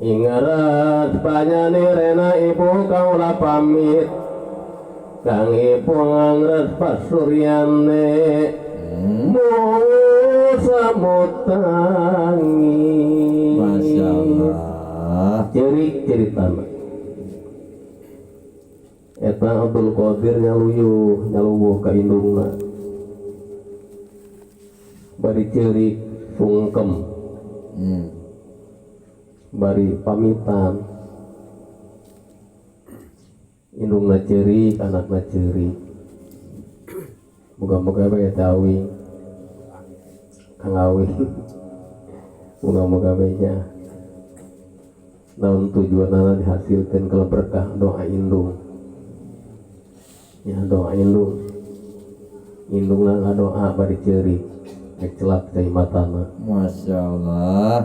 Ingarat panyane rena ibu kaula pamit kang ibu ngangret pasuryane samutangi. Masya Allah. Cerik ceritana eta Abdul Qadir nyaluwuh ka indungna bari cerik sungkem bari pamitan indungna cerik anakna cerik moga-moga bae tawi kang awin moga-moga bae nya naon tujuanna dihasilkeun kalau berkah doa indung ya doa indungna ngadoa bari cerik rek celak cai matana. Masya Allah.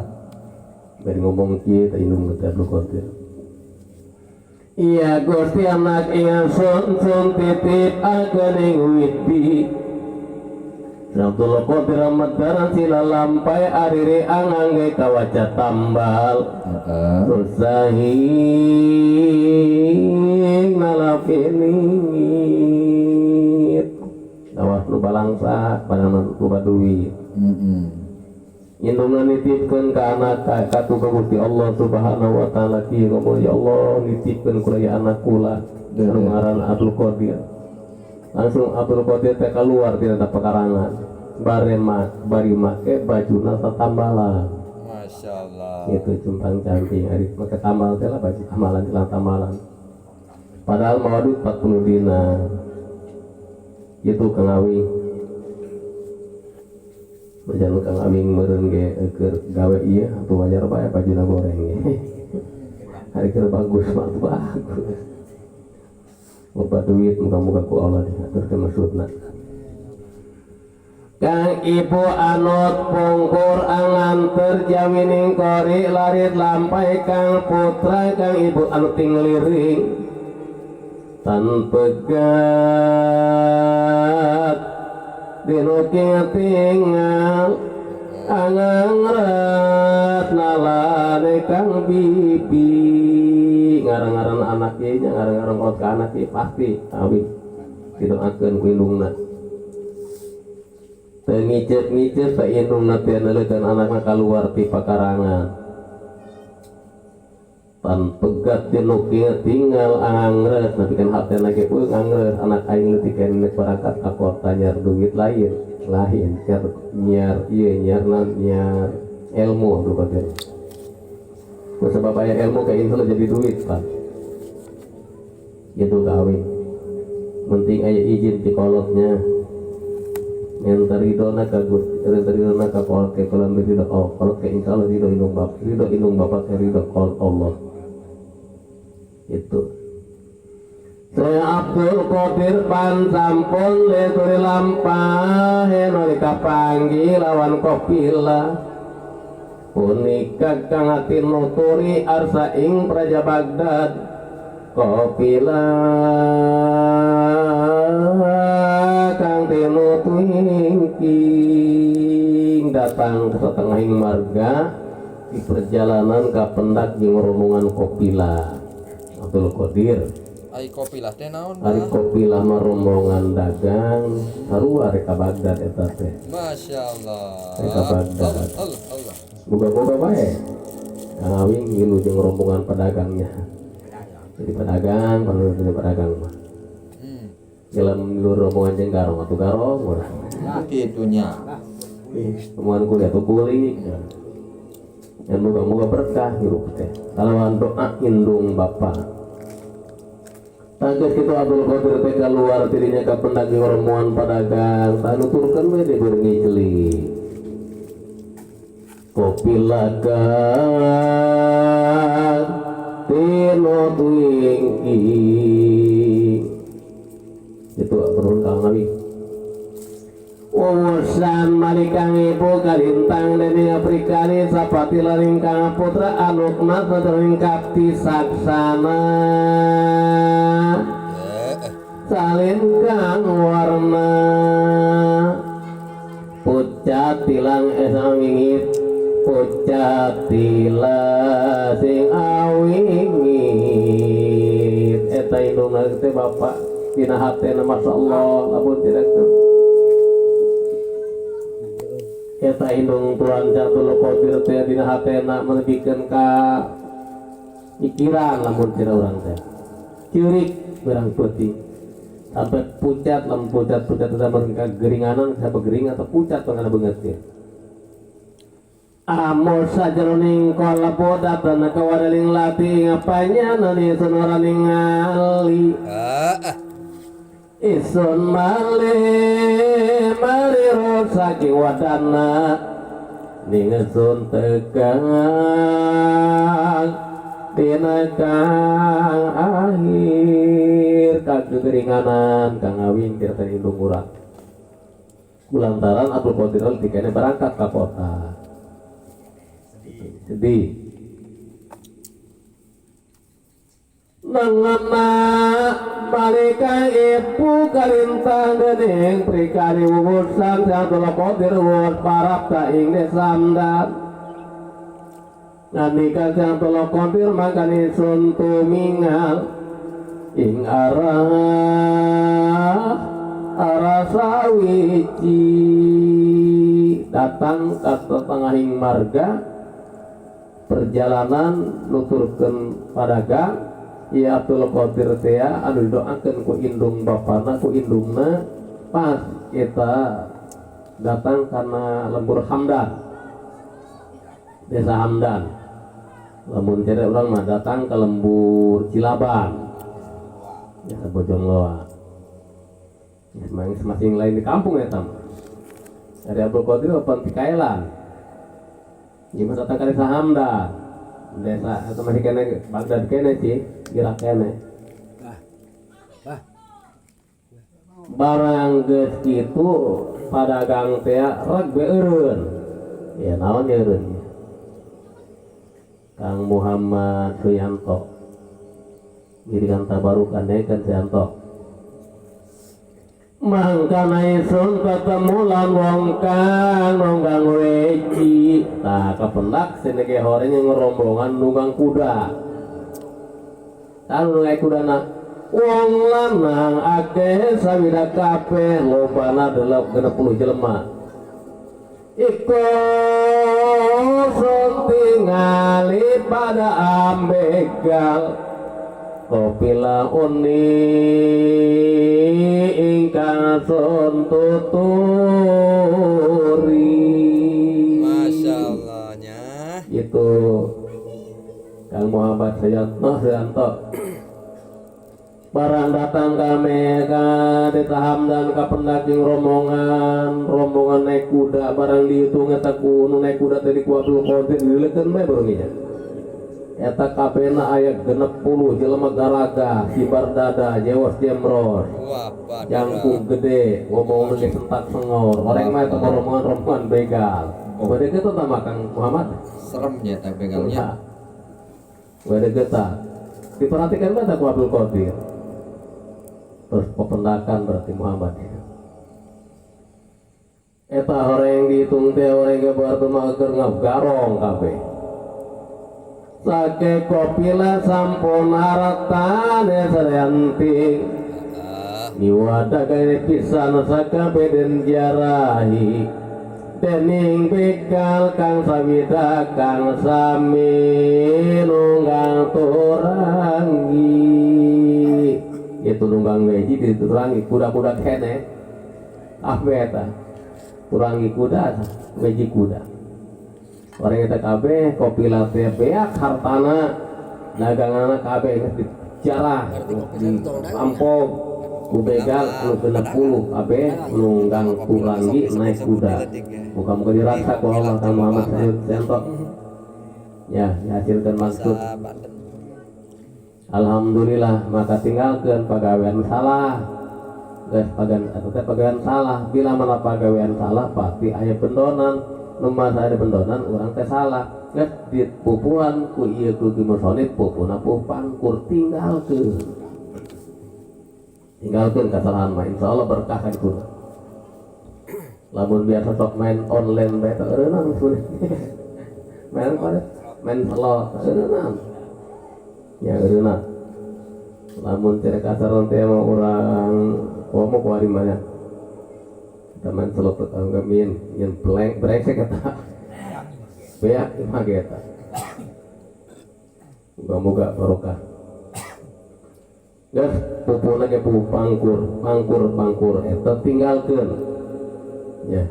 Dari ngomong kieu teh indung teh Abdul Qadir. Iya Gusti anak ingsun sun titip akening widi. Abdul Qadir Ramadan sila lampai ariri angangge kawaca tambal. Susahing nalapiningit. Awas nu balangsa panana loba duit. Indungna nitipkeun ka anak katuga Gusti Allah Subhanahu wa taala kieu ngomong ya Allah nitipkeun kula ya anak kula anu ngaran Abdul Qadir. Langsung Abdul Qadir teh keluar tina pekarangan bari make bajuna satambalan. Masya Allah. Itu cumpang camping ari make tambal teh lah baju tamalan jelang tamalan. Padahal mawadud 40 dinar. Itu Kang Awing berjalan Kang Awing meureun ge keur gawe ieu atuh wajar bae bajuna goreng ge. Hari keur bagus mah bagus. Loba duit muga-muga ku Allah diaturkeun maksudna. Kang ibu anut pungkur angan terjawining kori larit lampai kang putra kang ibu anu tingliring tan pegat dinuking tinggal angangrat nalane kang bibi ngarang-ngarang anak ieu nya ngarang-ngarang olot ka anak ieu pasti awi didoakeun ku indungna teu ngicet-ngicet ka indungna teh neulekeun anakna kaluar ti pakarangan tan pegat dinuking tinggal angangret tapi kan hatena ge angangret anak aing leutik keneh berangkat ka kota nyar duit lain nyar ieu nyar ilmu Abdul Qadir. Sebab aya ilmu ka intu jadi duit Pak. Gitu kawin. Penting aya izin ti kolotnya. Yen taridona ka Gusti, taridona ka kolot ke kolot ridho Allah. Kolot ke insyaallah ridho indung bapak ridho kolot Allah. Itu saya Abdul Qadir pan sampun leturi lampah eno dikapanggih lawan kopila punika kang ati nuturi arsa ing praja Baghdad kopila kang tinutuing datang ke setengahing marga di perjalanan ka pendak jeung rombongan kopila Abdul Qadir. Ai kopilah teh naon? Ari kopilah mah rombongan dagang sarua rek ka Baghdad eta teh. Masya Allah. Rek ka Baghdad. Allah. Boga-boga bae. Kang Awing ngilu jeung rombongan pedagangnya. Jadi pedagang, pedagang mah. Jalan ngilu rombongan jeung garong atuh garong urang. Kitunya. Rombongan kuliah atuh kulit. Dan moga-moga berkah hirup teh. Kalawan doa indung Bapa. Tangkes kitu Abdul Qadir teh keluar dirinya ka pendak rombongan pedagang, tah nuturkeun we di beungi ceuli. Kopilaga tinutuing itu turun Kang Awing. Urusan malikang ibu kalintang deni aprikani sapati laring kang putra anukna sadaring kapti saksana salin kang warna pucat tilang esang wingit pucat tila sing teh bapak dina hatena masyaallah lamun tidak eta indung Tuhan Jatul Qadir teh dina hatena menegikeun ka pikiran lamun tina urang teh ceurik berang peuting sampai pucat lamun pucat teh mereka geringanan sampai gering atau pucat pangana beungeut teh Amos sajroning kala bodat dan kawadaling lati ngapanya nani sonora ningali isun mali saking wadana ningesun tegang dina kang akhir kageringanan kang awing tirta indung urang kulantaran Abdul Qadir dikene berangkat ka kota sedih nangana malika ibu kalintang gening prikari wuwusan Abdul Qadir wus parap taing desamdan nandika Abdul Qadir makani sun tumingal ing arah sawici datang ka tengahing marga perjalanan nuturkeun padagang ya Abdul Qadir teh anu didoakeun ku indung bapana ku indungna pas kita datang karena lembur Hamdan desa Hamdan lamun cere urang mah datang ke lembur Cilaban ya Bojongloa ya masing lain di kampung ya tam dari Abdul Qadir apa Pikailan gimana datang ke desa Hamdan desa atau masih kene Baghdad kene sih gerak kene barang geus kitu padagang teh reg beureun ya naon eureun Kang Muhammad Suyanto dirikan tabarukan kan Suyanto mangkana isun ketemu lan wong kang nunggang weci tah kapendak senege horeng yang rombongan nunggang kuda kan nunggang kudana wong lanang akeh sawida kabeh lobana 60 jelema sun tingali pada ambegal kopila uni ingkang sun tuturi Masya Allahnya itu Kang Muhammad Suyanto barang datang kami ka desa Hamdan ka pendaking rombongan naik kuda barang dihitung eta ku naik kuda tadi ku Abdul Qadir dileukeun bae barunya eta kabehna aya 60 jelema garaga sibar dada jewas jemros jangkung gede ngomong ge sentak sengor orang mah eta rombongan begal bade kitu tah Kang Muhammad seremnya tak begalnya bade kita diperhatikan bae ku Abdul Qadir terus pependakan berarti Muhammad eta orang dihitung teh orang ge berarti mah keur ngagarong kabeh sake kopila sampun haratane sareanting niwada kene pisan sakabeh den jarahi dening bekal kang sawida kang sami nunggang turangi itu nunggang weji diturangi kuda-kuda kene eta turangi kuda weji kuda orang eta kabeh kopila teh beak hartana daganganna kabeh geus dijarah ampog ku begal anu 60 kabeh nunggang turangi naik kuda muga-muga dirasa ku Allah Kang Muhammad Suyanto ya dihasilkan maksud alhamdulillah maka tinggalkan pagawean salah geus pagawean salah bila mana pagawean salah pasti aya bendonan numasa ada bendonan orang teh salah geus dipupuhan ku ieu ku musonit pupuna pangkur tinggalkeun kesalahan mah insyaallah berkah itu lamun biasa sok main online bae teh eureunang main slot eureunang ya eureunang lamun cerek asaron teh mah urang komo ku ari mana teman selot anggamin yang brengsek eta beak mah eta moga-moga barokah gas pupuna ge pupu pangkur eta tinggalkeun ya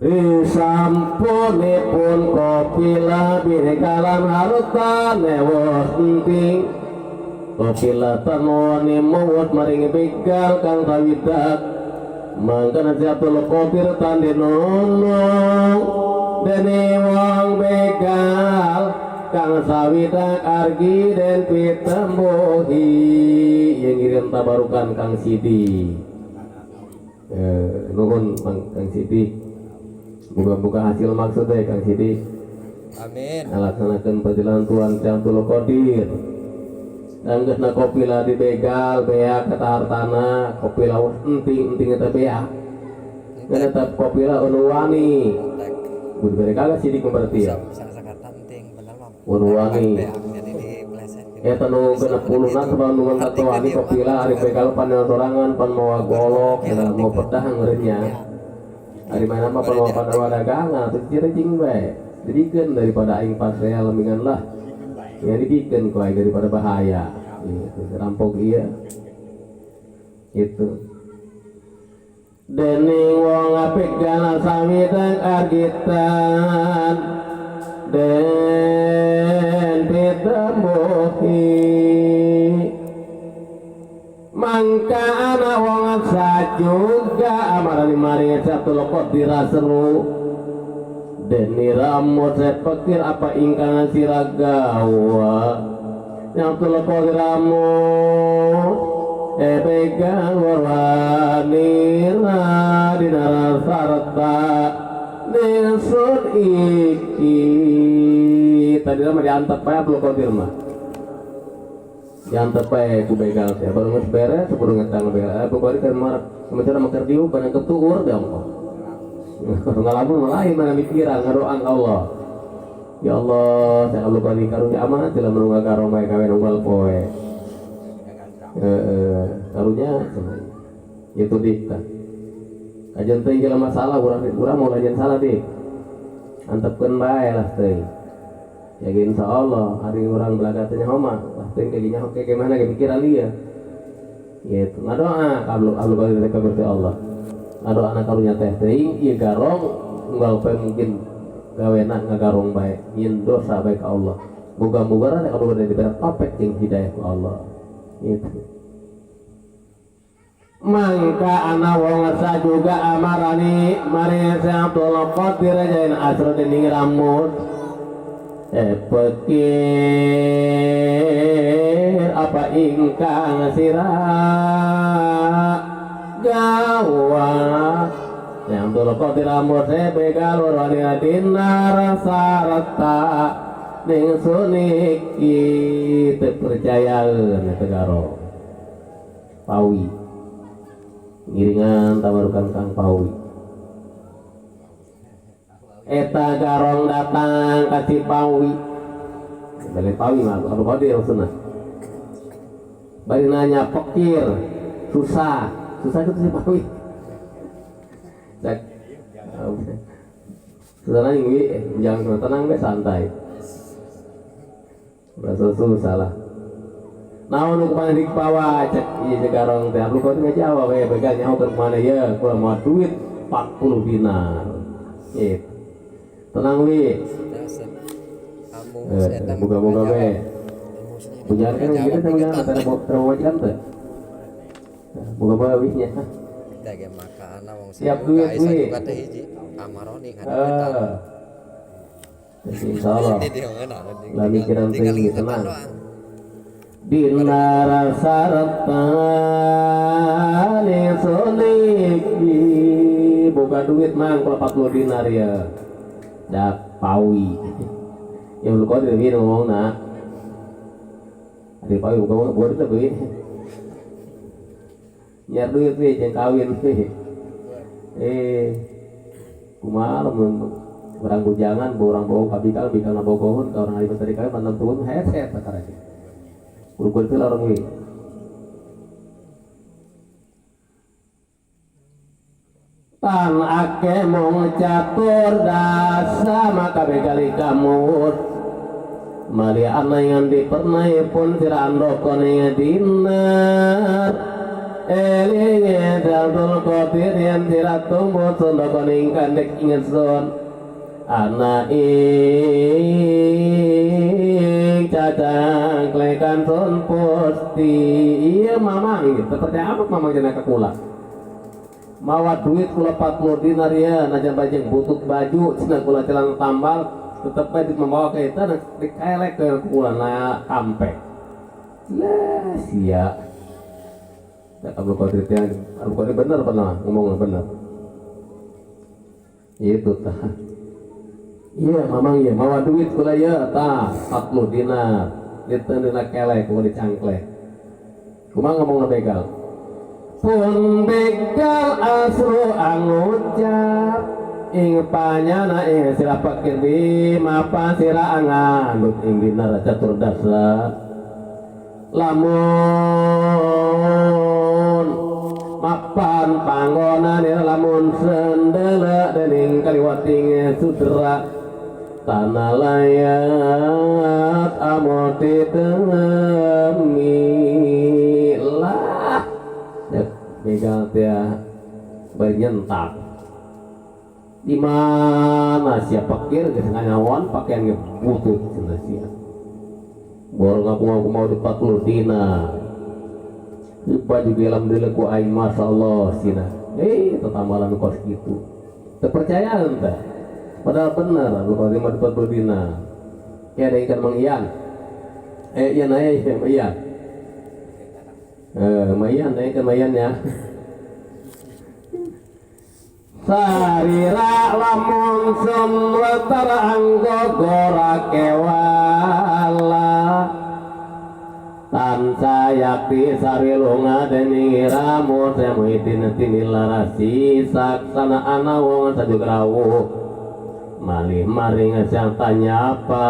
risampunipun kopi labih kalan harta newos penting kopi latanoni mawat maring begal kang tawidak mangkana siatul kopi tandi nolong dene wong begal kang sawidak argi den pitembohi yang ngirim tabarukan Kang Sidi nuhun Kang Sidi buka hasil maksudnya Kang Sidi Amin. laksanakan perjalanan Tuhan Syamsul Qadir dan geusna kopi lah dibegal beak kata hartana kopi lah enting eta beak dan eta kopi lah anu wani bud bere kagak Sidi berarti ya anu wani eta nu 60 na sabang nu satu wani kopi lah ari begal panen sorangan pan mawa golok mau pedah ngeureunnya hari mana mah kalau pada dagangan terus cing bae didikeun daripada aing pasrea lemingan lah ya didikeun ku aing daripada bahaya itu rampok iya itu dening wong apegan samitan argitan den pitamohi mangka anak wong sajuga amarani mari satu lokot diraseru deni rambut saya pikir apa ingkang siragawa yang tu lokot rambut begal warwanira dinara sarta nesun iki tadi nama diantep ya lokot dirma yang tepai ku begal teh baru geus beres sebelum ngetang begal bari kan mar sementara makar diu kana ketuur dong ngalamun lain mana mikiran ngadoan Allah ya Allah saya Allah bari karunya amanah dalam menunggu karomai kawe nunggal poe karunya itu dikta kajian teh geus masalah urang mau lajen salah dik antepkeun bae lah teh ya insya Allah hari orang belakangnya homa pasti kayak gimana kayak pikiran dia gitu ngadoa kablu kali dari kabel Allah ngadoa anak karunya teh teuing ieu garong unggal poe mungkin gawena ngagarong bae nyin dosa bae ka Allah boga-boga rasa kablu dari diberi topek jeung hidayah ku Allah gitu mangka anak wong juga amarani mari Syamsul Qadir jain asro dening rambut pikir apa ingkang sirah gawa yang dulu kau dirambut begal warwani dinar sarata ning suniki terpercayaan tegaro pawi ngiringan tabarukan Kang Pawi eta garong datang kasih Pawi balik Pawi mah Abdul Qadir maksudna bari nanya pikir susah itu si Pawi cek susah nanya jangan tenang be santai rasa susah lah naon nu kumaha dikpawa cek ieu garong teh Abdul Qadir ngejawab we begal nyaho keur mana ye kurang mau duit 40 dinar gitu tenang wi moga-moga we punya kan kita sama terus wajiban teh moga-moga wi nya Dage maka ana wong siap duit wi kata hiji amaroni kan insyaallah lah mikiran teh tenang dinar sarta ni soliki buka duit mang 40 dinar ya dak Pawi yang lu kau tidak ngomong nak ada Pawi bukan buat itu bi nyar duit bi jangan kawin bi kumaha orang bujangan orang bawa kabikal bikal na bogohon ka orang hari tadi kawin mantan turun heset perkara itu Kulkul itu orang ini tan ake mong catur dasa maka begali kamut mari anay di pernay pun tirando koneng dinar elinge daltul kotir yang tirat tumbuh sundo koneng kandek inget son anak cacang klekan son posti iya mamang gitu percaya apa mamang jenaka kula mawa duit kula 40 dinar ya najan bajeng butut baju cina kula celang tambal tetep aja membawa ke itu dikelek ke kula na kampek lah sia Abdul Qadir bener pernah ngomong bener itu tah iya mamang iya mawa duit kula ya tah 40 dinar diteunna kelek kula dicangklek kumaha ngomong begal pun begal asru angucap ing panyana ing sira pakir di mapa sira anganut ing dinar catur dasa lamun mapan panggonan lamun sendele dening kaliwating sudra tanah layat amoti temi lah begal dia bernyentak di mana siapa pakir geus nganyawan pakaian ge butut cenah sia borong aku mau di 40 dinar baju di alhamdulillah ku aing masyaallah sina tetamalan kos gitu terpercaya entah padahal bener lu kalau 40 dinar ya ada ikan Mang Ian Ian aja Ian Mayan ikan Mayan ya sarira lamun sumletar anggogora kewala tan sayakti sarilunga dening iramu semuitin tinilarasi saksana ana wong sajugrawu malih maring sang tanya apa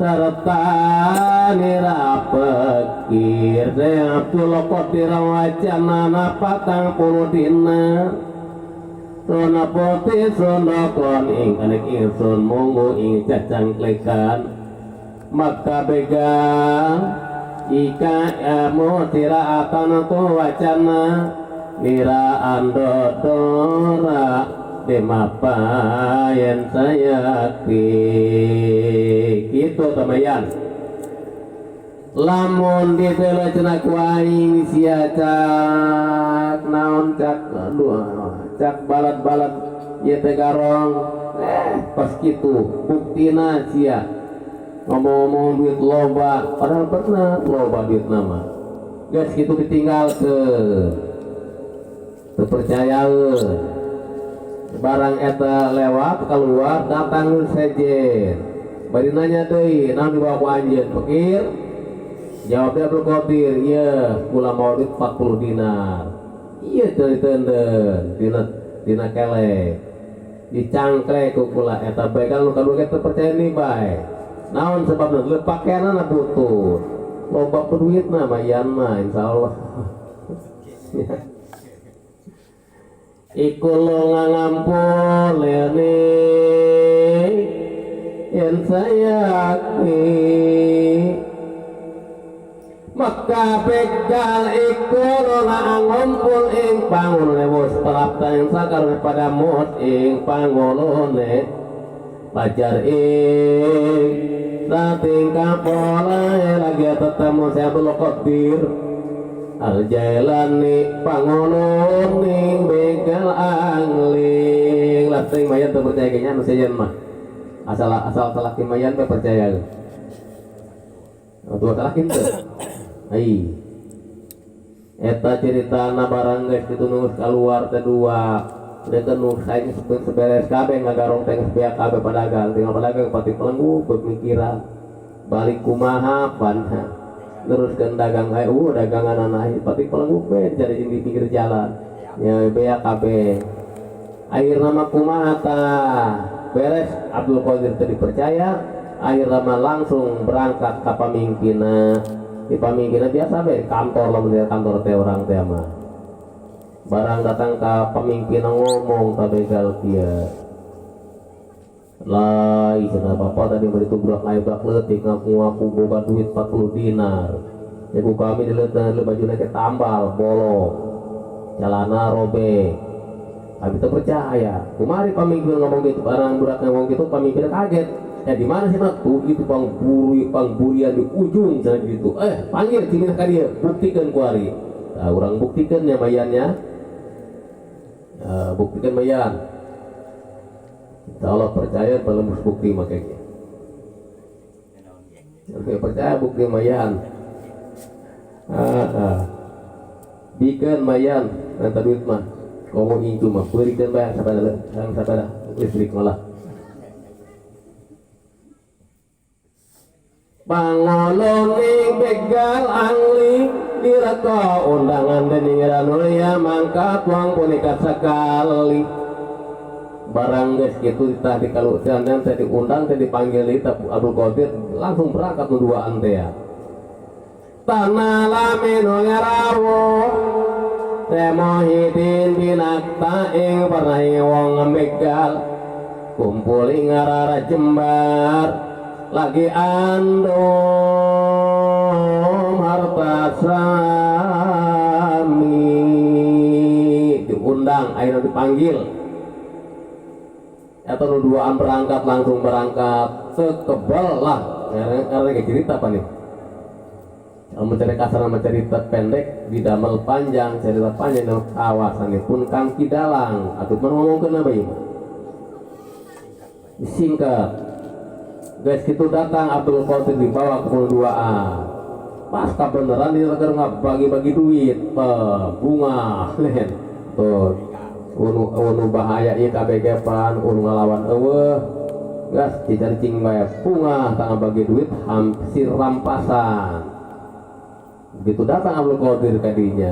serta nira pekir Abdul Qadir wacana patang puluh dinar sona poti sona kon ing kanek ingsun monggo ing cacang klekan maka begang ika amo tira atan tu wacana nira andodora demapa yang saya gitu tamayan lamun ditelo cenah kuaing sia cak naon cak cak balat-balat ieu teh garong pas kitu buktina sia ngomong-ngomong duit loba padahal pernah loba duit nama geus kitu ditinggalkeun teu percayaeun barang eta lewat keluar datang sejen bari nanya deui naon dibawa ku anjeun pikir jawab dia Abdul Qadir iya kula mau duit 40 dinar iya teureun dina kelek dicangklek ku kula eta begal nu kadua teh percaya nih bae naon sebabna le pakaianna butut loba duitna mah ian mah insyaallah iku lo ngampul lene yang saya maka begal iku lo ngampul ing pangulone bos pelapta yang sakar pada mot ing pangulone pajar ing sating kapola lagi tetemu saya Abdul Qadir Al-Jailani pangulun ning begal angling lasting mayan teu percaya kayaknya nusayan mah asal salaki mayan teh percaya dua salaki teu ai eta ceritana barang geus kitu nu kaluar teh dua udah nu saing seberes kabeh ngagarong teh geus beak kabeh padagang tinggal padagang pati pelenggu pemikiran balik kumaha panha teruskan dagang dagangan anak pati pelenggu cari di pinggir jalan ya beak kabeh akhir nama kumata beres Abdul Qadir tadi percaya akhir nama langsung berangkat ke pemimpinna di pamingkina biasa be kantor lah menurut kantor teh orang teh mah barang datang ke pemimpin ngomong tabegal kia lai cenah bapak tadi beri tubrak aibak letik ngaku boga duit 40 dinar ya ku kami dilihat baju naik tambal bolong celana robek kami tak percaya kemari pemimpin ngomong gitu barang budak ngomong gitu pemimpin kaget ya di mana sih nak tuh itu pangburian di ujung jangan gitu panggil sini kan dia buktikan kuari nah, orang buktikan ya mayannya buktikan mayan kalau percaya belum bukti makanya percaya bukti mayan bikin mayan nanti duit mah komo itu mah berikan bayar sabada listrik malah pangoloning begal angling direka undangan deningiran ulia mangkat wang punika sekali barang guys gitu tadi kalau jangan saya diundang saya dipanggil itu Abdul Qadir langsung berangkat menduaan teh ya tanah lamin ngarawo Semohidin binakta ing pernah wong ngemegal kumpul ing arara jembar lagi andom harta sami diundang akhirnya dipanggil atau duaan berangkat langsung berangkat sekebal lah karena kayak cerita apa nih mencari kasar sama cerita pendek di damel panjang cerita panjang dalam kawasan pun kang kidalang atau ngomongkan apa ini singkat guys itu datang Abdul Qadir dibawa ke 2A pas kebenaran dia nggak bagi-bagi duit bunga len tuh unu bahaya ieu kabegepan unu ngalawan eueuh gas cicing bae bunga tangga bagi duit hampir rampasan begitu datang Abdul Qadir kadinya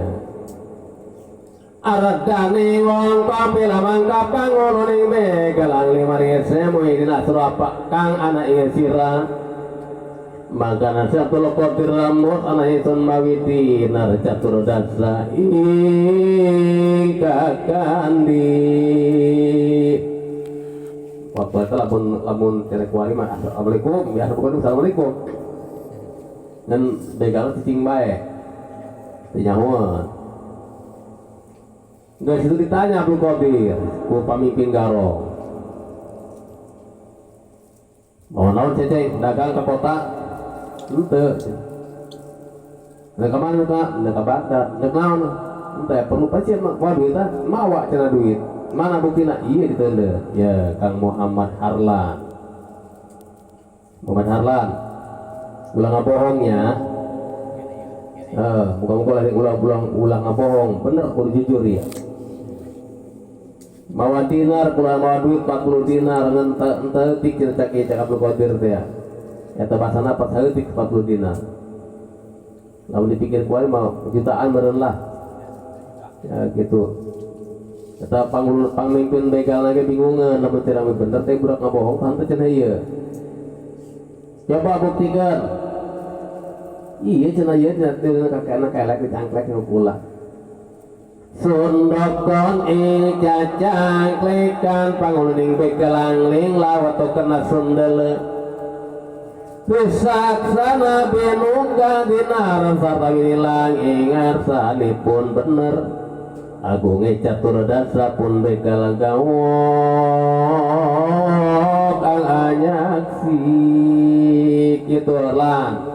aradane wong pamila mangka pangononing begalang limari semuanya dina surapa kang anak ieu sira maka nasi Abdul Qadir rambut anak isun mawiti nar catur dasa kakandi waktu itu lamun terek wali mah assalamualaikum biasa bukan assalamualaikum dan begal cicing bae dinyahuan guys itu ditanya Abdul Qadir ku pamimpin garong mau naon ceceng dagang ke kota ente nek mana kak nek Baghdad nek naon ente perlu pasien mah duit mawa cenah duit mana buktina iya ditende ya Kang Muhammad Harlan ulang bohongnya muka-muka lagi ulang bohong bener kudu jujur ya mawa dinar kula mawa duit 40 dinar ente tik cerita ke Abdul Qadir teh ya eta pasana pas heutik 40 dinar lamun dipikir kuari mah jutaan meureun lah ya gitu eta pamimpin begal lagi bingungan lamun teh rame bener teh budak ngabohong tante cenah ieu coba buktikan iya cenah ieu cenah kakekna kelek dicangklek pula sundokon ing cacangklekan panguluning begalangling lawat kena sundele bisaksana binuga dinar sarta winilang ingat salipun bener agunge catur dasa pun begal gawok ang anyaksi gitu lan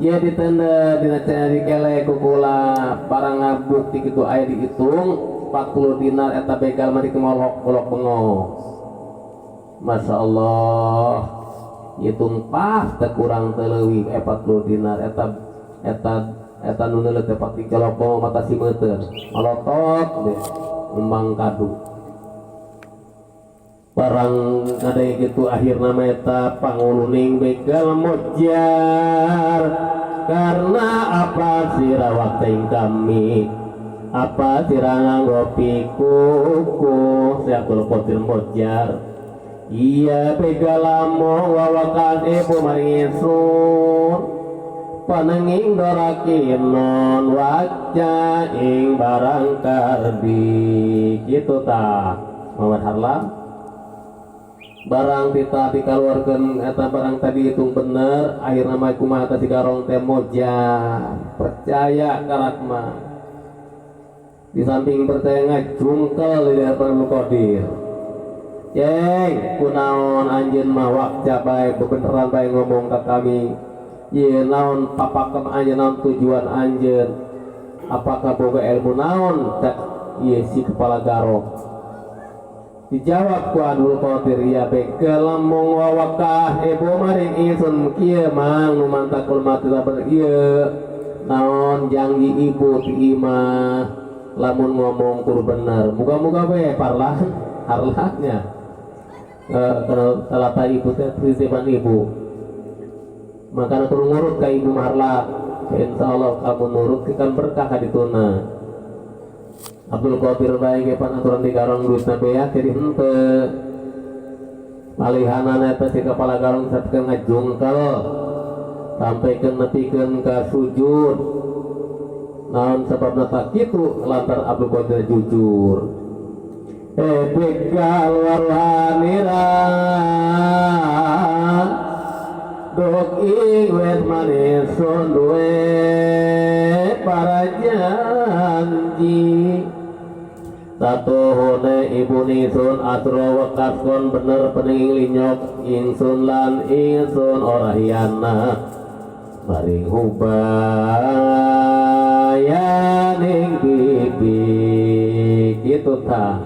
ya ditanda dina cari kele kukula barang bukti gitu aya dihitung 40 dinar eta begal mari kemolok bengos Masya Allah hitung pas kurang teleuwih 40 dinar eta nu neuleut teh pati keloko mata simeuteun malotot deh ngembang kadu barang ada gitu akhirna meta panguluning begal mojar karena apa sira waktu kami apa sira nganggo pikuku saya Abdul Qadir mojar iya begal lamo wawakan ibu maringsun panenging dorakin non waca ing barang kardi kitu tah Muhammad Harlam barang kita dikaluarkan eta barang tadi itu bener akhirnya mah kumaha teh sigarong teh moja percaya karakma di samping percaya ngajungkel di hadapan Qadir ceng kunaon anjeun mah wakca bae bebeneran bae ngomong ka kami ieu naon papakem anjeun naon tujuan anjeun apakah boga ilmu naon cek ieu si kepala garok dijawab ku Abdul Qadir ya beke lamun wawakah ebo maring ingsun kieu mang nu mantakul mati sabar ieu naon janji ibu ti imah lamun ngomong kur bener muga-muga we parlan harlahnya kalau talata ibu teh prisiban ibu makana kudu ngurut ka ibu marla insyaallah kamu nurut kan berkah dituna Abdul Qadir bae ge panaturan di garong duitna beak jadi henteu malihanana eta si kepala garong satekeun ngajungkel sampaikeun nepikeun ka sujud naon sebabna tak kitu lantar Abdul Qadir jujur bekal warhanira dok ing wet manis duwe para janji satuhune ibu nisun asro wekaskon bener peninging linyok ingsun lan ingsun ora hiana maring hubayaning pipi gitu ta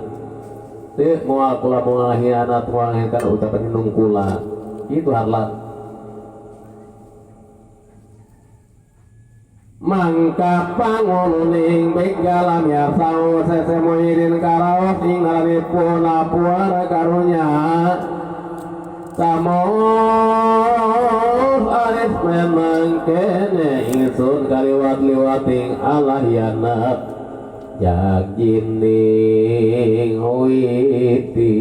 teu moal kula moal hianat moal ngengkan ucapan indung kula itu harlat mangka panguluning begalam ya sau sese muhidin karaos ing nalani puna puara karunya samos aris memang kene ingsun kaliwat liwating Allah yanat jak jining witi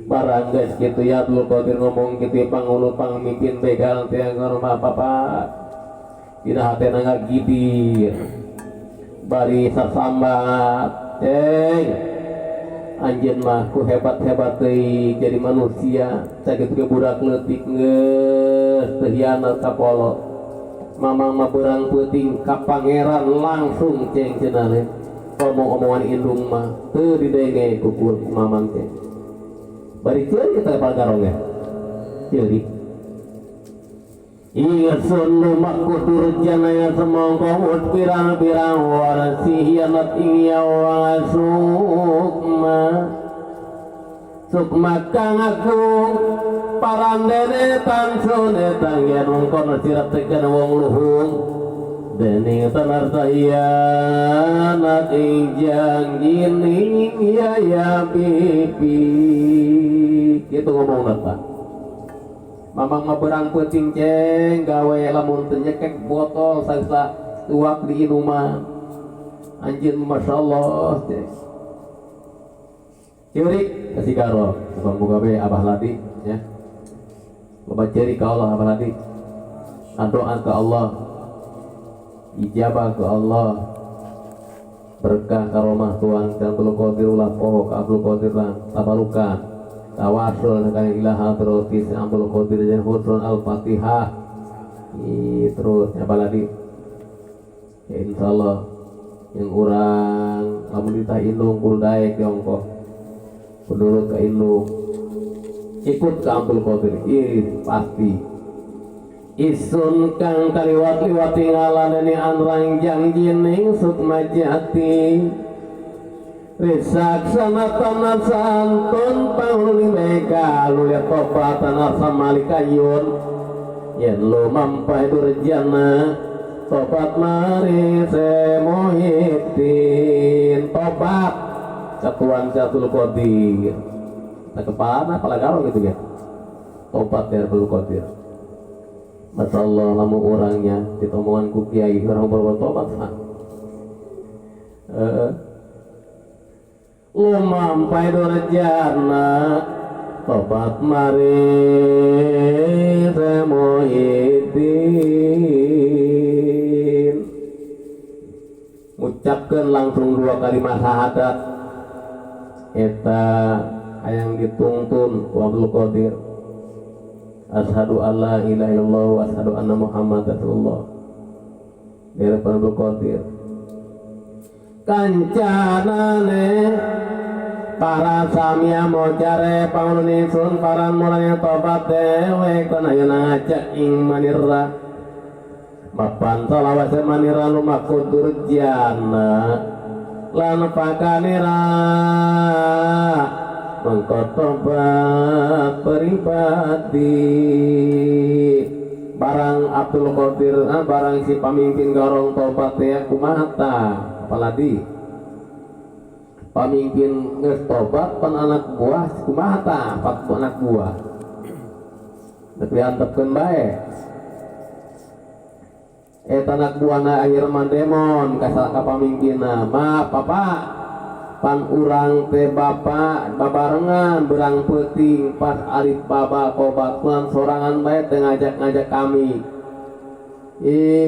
barang guys gitu ya Abdul Qadir ngomong gitu pangulu pangmimpin begal tiang rumah papa tidak hati nangga gidir bari sasambat anjeun mah ku hebat-hebat teuing jadi manusia sakitu ke budak leutik geus teu hianat ka polo mamang mah beurang peuting ka pangeran langsung ceng cenah le omong-omongan indung mah teu didenge ku mamang ceng bari ceurik kita pagarong ya ceurik ingsun lumak kutur janaya semongko pirang-pirang warasi hianat ing yawa sukma kang agung parandene tansune tanggen ungkon sirat tekan wong luhung dening tanarta hianat ing janggining ya pipi kitu ngomong apa mamang maberang peuting ceng gawe lamun teu nyekek botol saksa tuak di inuman anjeun masyaallah ceng ceurik kasih karo muga-muga we Abah Ladi ya loba ceurik ka Allah Abah Ladi doa ke Allah ijabah ke Allah berkah karomah Tuhan dan Abdul Qadir ulah poho ka Abdul Qadir lan tabarukan tawasul ka ilah hadratis Abdul Qadir dan husnul al-Fatihah terus apa lagi ya insyaallah yang urang lamun ditah indung kudu daek diongkoh menurut ka indung ikut ka Abdul Qadir pasti isun kang kaliwat-liwat tinggalanani anrang jangjining sukma jati risaksana tanah santun pangluli mega luliat topatan asa malikayun yen lo mampai durjana tobat mari semuhitin tobat satuan Abdul Qadir tak kepana kepala garong gitu ya tobat dari Abdul Qadir masyaallah lamu orangnya ditomongan ku kiai orang berbuat tobat lumampai durjana tobat mari semuhitin ngucapkeun langsung dua kalimat syahadat eta hayang dituntun ku Abdul Qadir. Asyhadu alla ilaha illallah wa asyhadu anna Muhammadar Rasulullah. Dari Abdul Qadir. Kancanane para samia mojare pangununisun para mulanya tobat dewe kana ayeuna ngajak ing manirra mapan salawase manirra lumaku durjana lan pakanira mengko tobat pribadi barang Abdul Qadir barang si pamimpin garong tobat ya kumaha ta apalagi pamimpin geus tobat pan anak buah kumaha ta anak buah tapi antepkeun bae eta anak buahna akhir mandemon ka pamimpinna ma papa pan urang teh bapa babarengan berang peuting pas arif baba kobatlan sorangan bae teh ngajak kami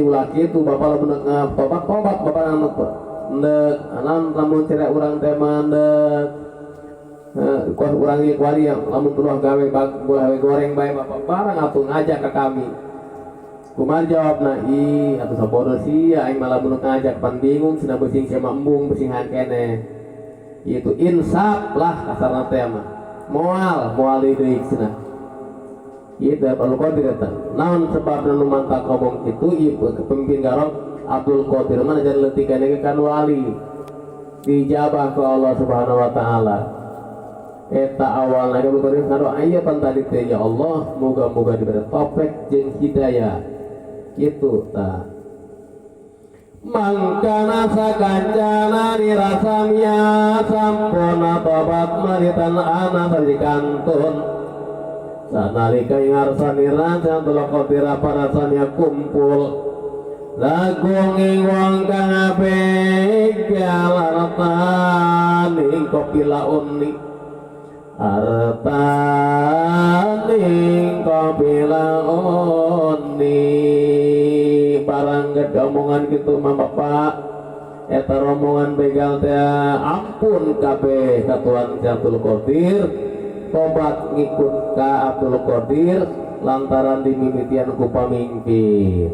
ulah kitu bapa lamun tobat bapa anu ndek anan lamun cerek urang teh mandek kuas urang ieu kuari lamun tuluh gawe goreng bae bapa barang atuh ngajak ka kami kumaha jawabna atuh sapodo sia aing malah mun ngajak pan bingung cenah beuting sia embung beuting keneh itu insaf lah kasarna teh mah moal deui cenah ieu teh Abdul Qadir eta naon sebabna nu mantap ngomong kitu ieu pemimpin garong Abdul Qadir mana jadi letikan kan wali dijabah ke Allah Subhanahu wa taala eta awalna Abdul Qadir ngadoa aya pan tadi teh ya Allah moga-moga diberi taufik jeung hidayah kitu tah mangkana sakancana dirasamia sampurna tobat maritan ana sarjikantun sanalika ing arsanira Abdul Qadir parasanya kumpul lagung ing wong kang begal artaning kopi launi artaning kopi launi barang gede omongan gitu mah bapak eta rombongan begal teh ampun kabeh katuan si Abdul Qadir tobat ngikut ka Abdul Qadir lantaran dimimitian ku pamimpin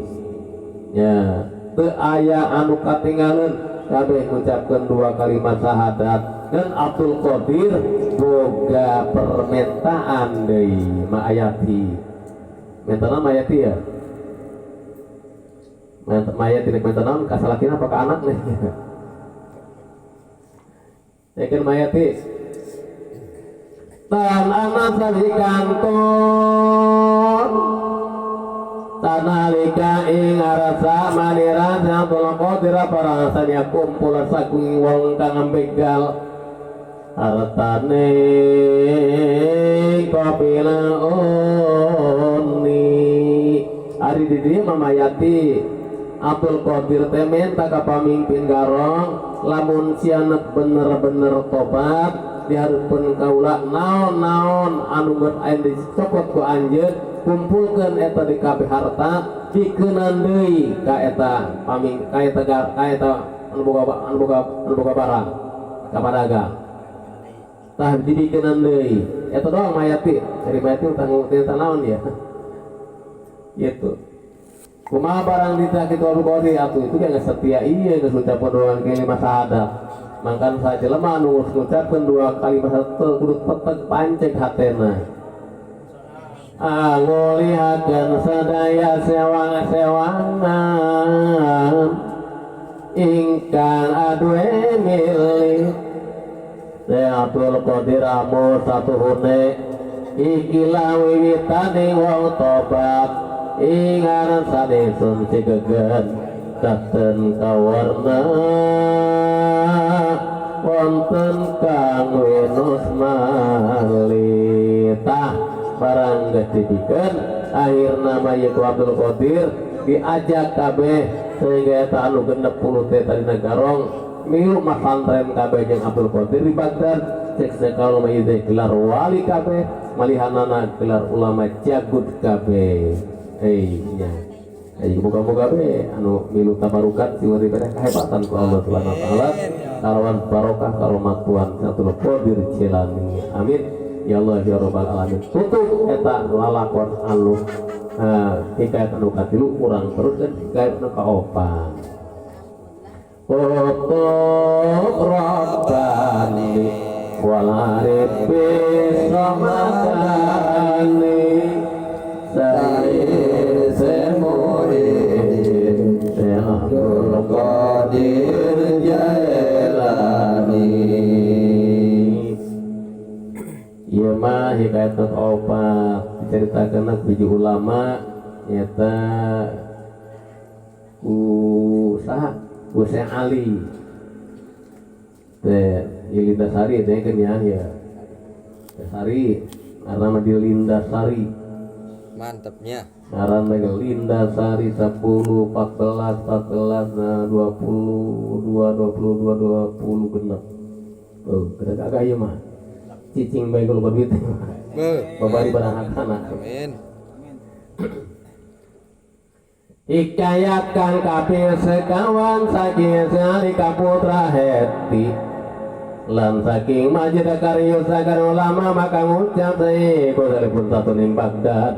ya teu aya anu katinggalan kabeh ngucapkeun dua kalimat syahadat dan Abdul Qadir boga permintaan deui maayati mentana maayati ya maayati nek mentana ka salakina apa ka anak nih yakin maayati tan anak sarjikantun tanalika ing arasa manira Abdul Qadir parasanya kumpul saking wong kang begal hartane kapilauni ari di dieu mamayati Abdul Qadir teh menta ka pamimpin garong lamun sianet bener-bener tobat dihareupeun kaula naon-naon anu geus aya dicopot ku anjeun kumpulkeun eta di kabeh harta dikeunaan deui ka eta anu boga barang ka padagang tah dikeunaan deui eta doang mayati dari mayati tanggung naon ya gitu kumaha barang ditah kitu Abdul Qadir atuh itu geus setia ieu geus ucapan dua kalimat syahadat mangkan sajelema anu ngucapkeun dua kalimat syahadat kudu tetep pancek hatena ngolihakeun sadaya sewang-sewangan ingkang aduwe milih teh Abdul Qadir amul satuhune ikilah wiwitaning wong tobat ingaran sanesun cegegen daten kawarna wonten kang winus malita barang getidikeun akhirna mah ieu Abdul Qadir diajak kabeh sehingga eta anu 60 teh tadi garong milu masantren kabeh jeung Abdul Qadir di Baghdad cek sekalo mah ieu gelar wali kabeh malihanana gelar ulama jagut kabeh nya Jadi moga-moga we anu milu tabarukat siwari bere kahebatan ku Allah Subhanahu wa taala kalawan barokah karomakuan satu qadir cilani amin ya Allah ya rabbal alamin tutup eta lalakon anu hikayat anu katilu urang terus dan hikayat anu kaopan tutup rabbani walarif bisamadani Abdul Qadir Jailani. Ieu mah hikayat opat diceritakeun biji ulama nyata saha ku Syekh Ali teh Lindasari teh kan ya Sari karena mah di Lindasari mantepnya ngaran mereka Lindasari 10 14 14 nah 22 22 20 genep oh kada kagak ieu mah cicing bae kalau duit babari barang anak amin Hikayatkan kapil sekawan saking sali kaputra heti lan saking majid karyo sakan ulama maka ngucap deui ku salipun satuning Baghdad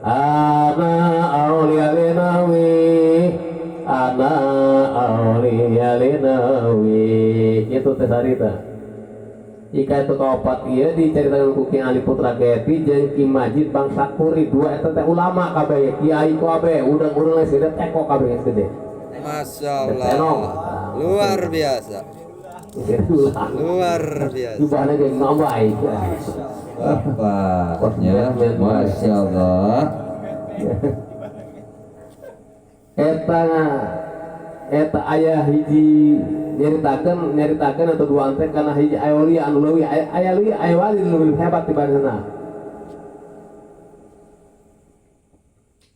ana aulia linawi itu teh sarita jika itu kaopat ieu diceritakeun ku Ki Ali Putra Keti jeung Ki Majid Bang Sakuri dua eta teh ulama kabeh kiai kabeh urang-urang geus gede teko kabeh geus gede masyaallah luar biasa luar biasa jubahna geus ngawai bapaknya masyaallah eta aya hiji nyaritakeun atau dua anteng kana hiji ayoli anu leuwih aya wali lebih hebat tibadana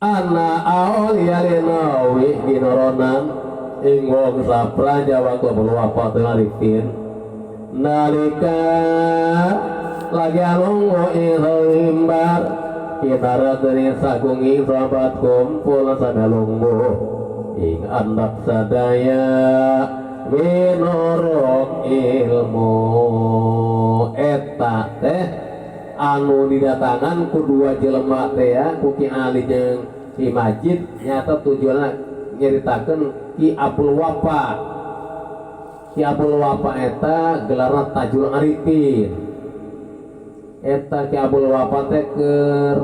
ana aulia linawi ginoronan ing wong sapraja waktu berwafat nalipin nalika lagi alungo ilimbar kitara dari sagungi sahabat kumpul sagalunggu ing anak sadaya minorok ilmu eta teh anu didatangan kedua jelema teh ya ku Ki Ali jeung Ki Majid nyata tujuanna nyaritakeun Ki Abdul Wafa eta gelarna Tajul Arifin eta Ki Abdul Wafa teh keur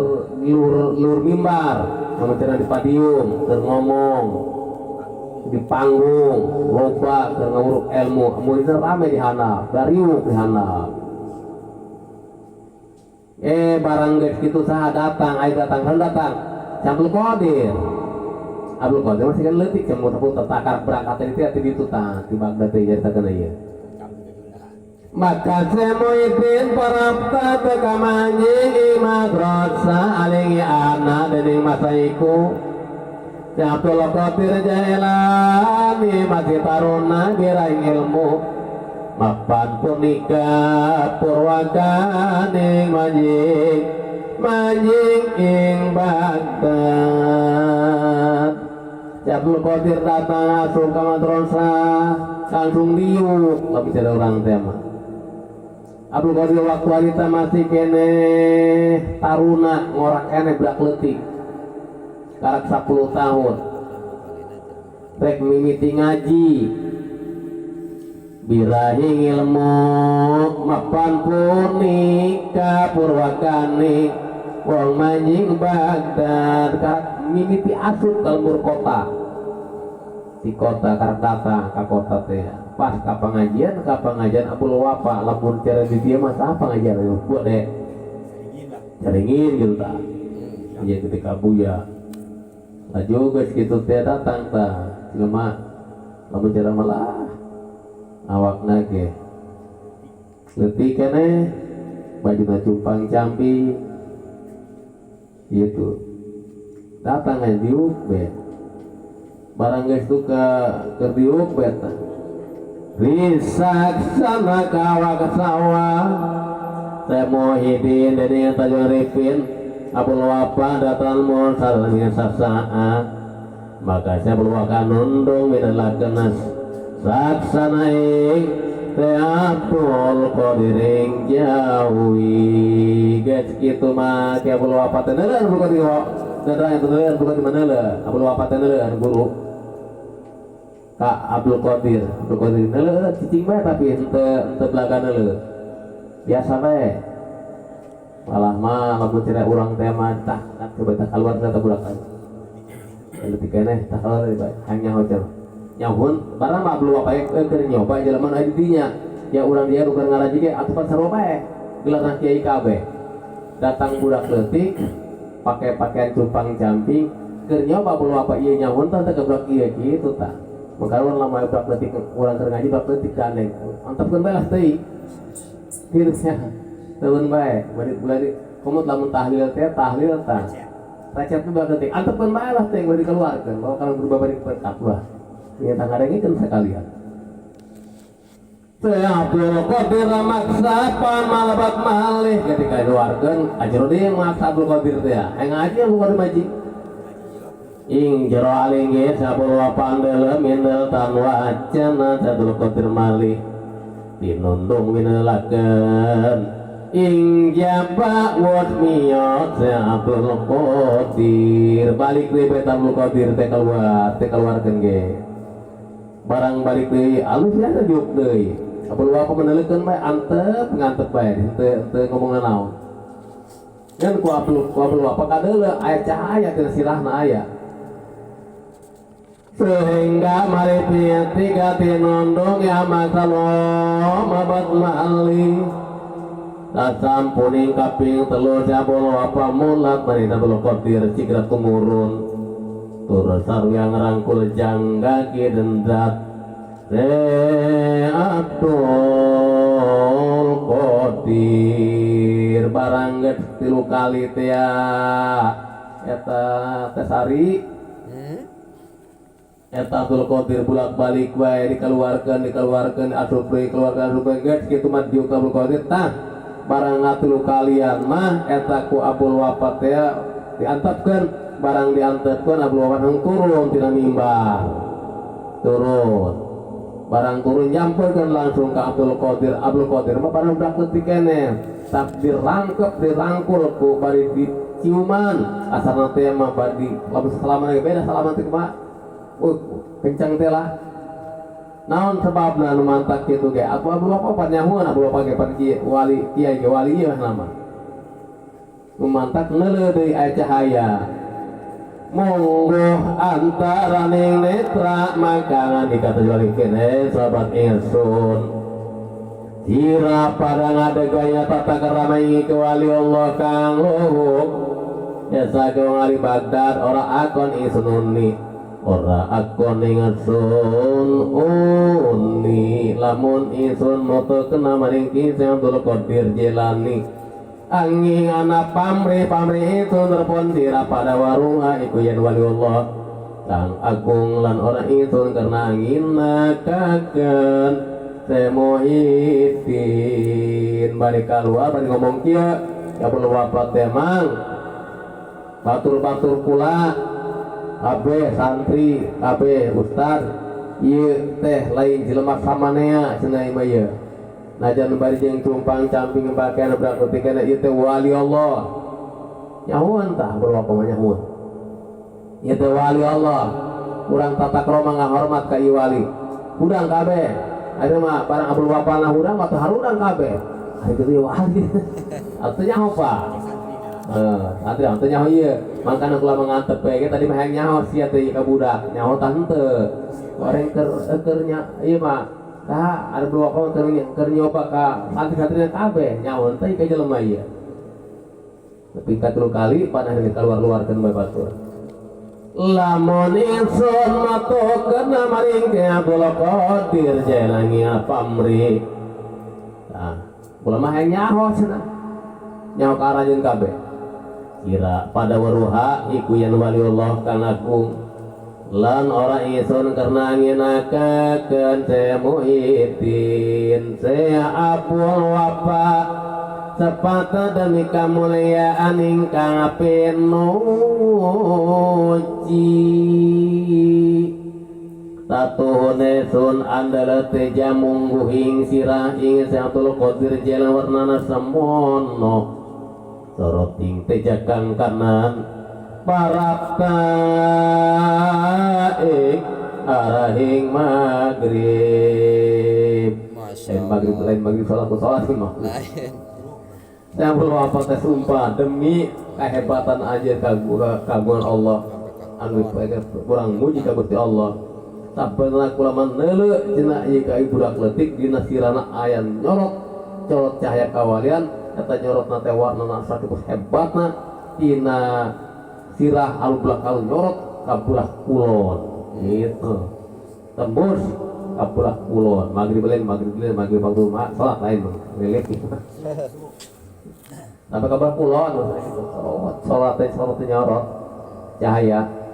lur mimbar pameceran di padium keur ngomong di panggung loba keur ngawuruk ilmu mun rame di handap dariuk di handap barang geus kitu saha datang Abdul Qadir masih kan leutik cemut takar berangkat itu di tah di Baghdad teh nyaritakeun ieu maka semoitin parapta bekamanye madrasah alingi ana dening masaiku Abdul Qadir Jailani masih taruna giraing ilmu mapan punika purwakaning manjing ing Baghdad Abdul Qadir datang asup ka madrasah langsung diuk tapi ada orang tema Abdul Qadir waktu alita masih kene taruna ngorak kene berak leutik karak 10 tahun rek mimiti ngaji birahing ilmu mapan punika purwakane wong manjing Baghdad karak mimiti asup kalbur kota di kota karak datang ka kota teh pas ka pengajian Abdul Wafa lamun cara di dia mah apa pengajian buat deh caringin gitu ta iya ketika buya laju geus kitu teh datang tah jelema lamun cara malah awakna ge leutik keneh bajuna cumpang campi gitu datang aja diuk be barang geus tuka keur diuk be tah risak sana kawa kasawa saya Muhyiddin dari Tajul Arifin Abdul Wafa datang mun sareng sasaat maka saya berwakan nundung minalakenas saksana ing Abdul Qadiring jauhi guys gitu mah kayak Abdul Wafat neuleuh bukan di daerah itu neuleuh bukan di mana lah Abdul Wafat neuleuh guru Kak Abdul Qadir neuleuh cicing bae tapi henteu belaga neuleuh biasa bae malah mah lamun cerai urang teh mah tah coba tah keluar teh budak aja leutik keneh tah keluar bae hanya hotel nyahun barang mah belum apa keur nyoba jelema aya di dinya ya urang dia bukan ngaraji ge atuh pas sarua bae gelarna kiai kabeh datang budak leutik pakai pakaian cumpang camping keur nyoba belum apa ieu nyahun teh budak ieu kitu tah mangkaron lama budak leutik urang keur ngaji budak leutik gandeng antepkeun bae lah teuing virusnya teueun bae bari komot lamun tahlil tah recep budak leutik antepkeun bae lah teuing bari keluarkeun kalau kalau berubah bari berkat lah ya tangadengikeun sekalian Teh Abdul Qadir maksapan malabat malih ketika keluarkeun ajruding maksa Abdul Qadir teh ngaji Abdul Qadir maji ing jero aling ge sabul pandeuleuh mindel tan wacana Abdul Qadir malih tinundung minelakeun ing jaba wot miyot Abdul Qadir balik deui Abdul Qadir teh keluarkeun ge barang balik deui alus ya juk deui Abdul Wahab menelikeun bae antep ngantep bae teu ngomongna naon ngan ku Abdul Wahab kadeuleuh aya cahaya tina sirahna aya sehingga mari tiga tinondong ya masalom abad mali sasampuning kaping 3 Abdul Wahab mulat mari Abdul Qadir cigrat tumurun tur sareng ngrangkul jangga ki dendrat Abdul Qadir barang geus 3 kali teh ya eta tesari eta Abdul Qadir bolak-balik wae dikeluarkeun asup deui keluarkan geus kitu mah diuk Abdul Qadir tah barang 3 kalian mah eta ku Abdul Wahab teh diantepkeun barang diantepkeun Abdul Wahab turun tina mimbar turun barang turun nyampeurkeun langsung ke Abdul Qadir mah barang budak leutik keneh tak dirangkul ku bari diciuman asarna teh mah badi lamun salaman beda salaman teh mah kencang teh lah naon sebabna nu mantak kitu ge Abdul Wahab nyahuan Abdul Wahab ge pan wali kiai ge wali ieu nama nu mantak neuleuh deui aya cahaya monggo antaraning netra makanan dikatajualikeun sahabat ingsun sira pada ngadegaya tata kerama ingi ke wali Allah kang luhuk biasa ke wali Baghdad ora akon isununi ora akon ingsun uni lamun isun moto kena maring kisah Abdul Qadir Jilani angin anak pamri itu nerpon dira pada warunga iku yen waliullah kang agung lan ora itu karena angin nakaken semuhidin balik keluar balik ngomong kieu ya perlu wafat temang batur kula kabeh santri kabeh ustad ieu teh lain jelema samanea cenah ieu mah najan bari jeung cumpang camping bakean budak leutik kana ieu teh wali Allah nyahuan tah berapa nyahuan ieu teh wali Allah urang tata krama ngahormat ka ieu wali udang kabeh aya mah barang Abdul Wahab udang atuh harudang kabeh ari kieu wali atuh nyaho pa santri atuh nyaho ieu mangkana kula mangantep we tadi mah hayang nyaho sia teh ka budak nyaho tah henteu goreng keur ieu mah tah ada dua orang keur nyoba ka santri-santrina kabeh nyaon teh ka jelema ieu. Tapi ka 3 kali panah dikeluar-keluarkeun bae batur. Lamun ingsun matokeun maring ke Abdul Qadir Jailani pamri. Tah, kula mah hayang nyaho cenah. Nyaho ka arajeun kabeh. Kira pada waruha iku yen waliullah kang agung lan ora isun karena nginakeun semuhidin saya Abdul Wahab sepata demi kamuliaan ingkang pinuji satuhune sun andala teh jamungguhing sirah ing Satul Qadir jalan warnana semono soroting teh jakang kanan parapta ing arahing maghrib Masya maghrib Allah. lain maghrib salat mah Lain. saya perlu apa teh sumpah demi kehebatan aja kagungan Allah anu kurang muji ka Gusti Allah sabenerna kulaman neuleu cenah ieu ka budak leutik dina sirana aya corot cahaya kawalian eta nyorotna teh warnana sakitu hebatna tina sirah anu belakang nyorot ka budak kulon gitu tembus ka budak kulon maghrib waktu salat lain relek sampai kabar kulon salat nyorot cahaya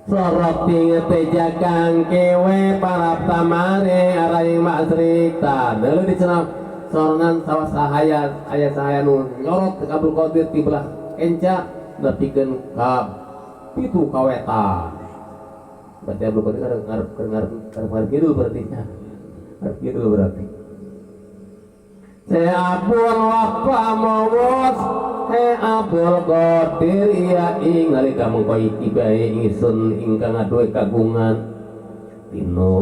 sorot ting tejakang kewe parap tamare araing masrik tadeu dicenah sorangan sawas sahaya aya sahaya nu nyorot ka Abdul Qadir ti belah kenca nepikeun ka pitu kawetan berarti Abdul Qadir ngarep kidul berarti nya ngarep kidul berarti Seapun wapa mawos Abdul Qadir ya ing nalika mengko iki bae ingsun ingkang aduwe kagungan tino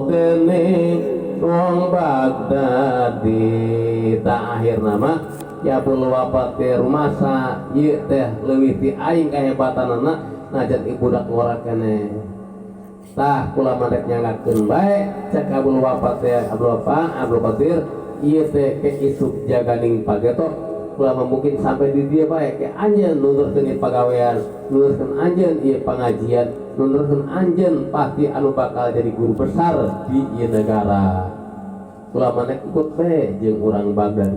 dening wong Baghdadi ta akhir nama ya pun wafat teh rumasa ieu teh leuwih ti aing kahebatanna najan ibudak ngora keneh tah kula mandek nyangakeun bae cek Abdul wafat teh Abdul Qadir ieu teh ke isuk jaganing pageto kula mungkin sampai di dia bae ke anjeun nulurkeun ieu pagawean nulurkeun anjeun ieu pangajian nulurkeun anjeun pasti anu bakal jadi guru besar di ieu negara kula mandek ikut bae jeung urang Baghdad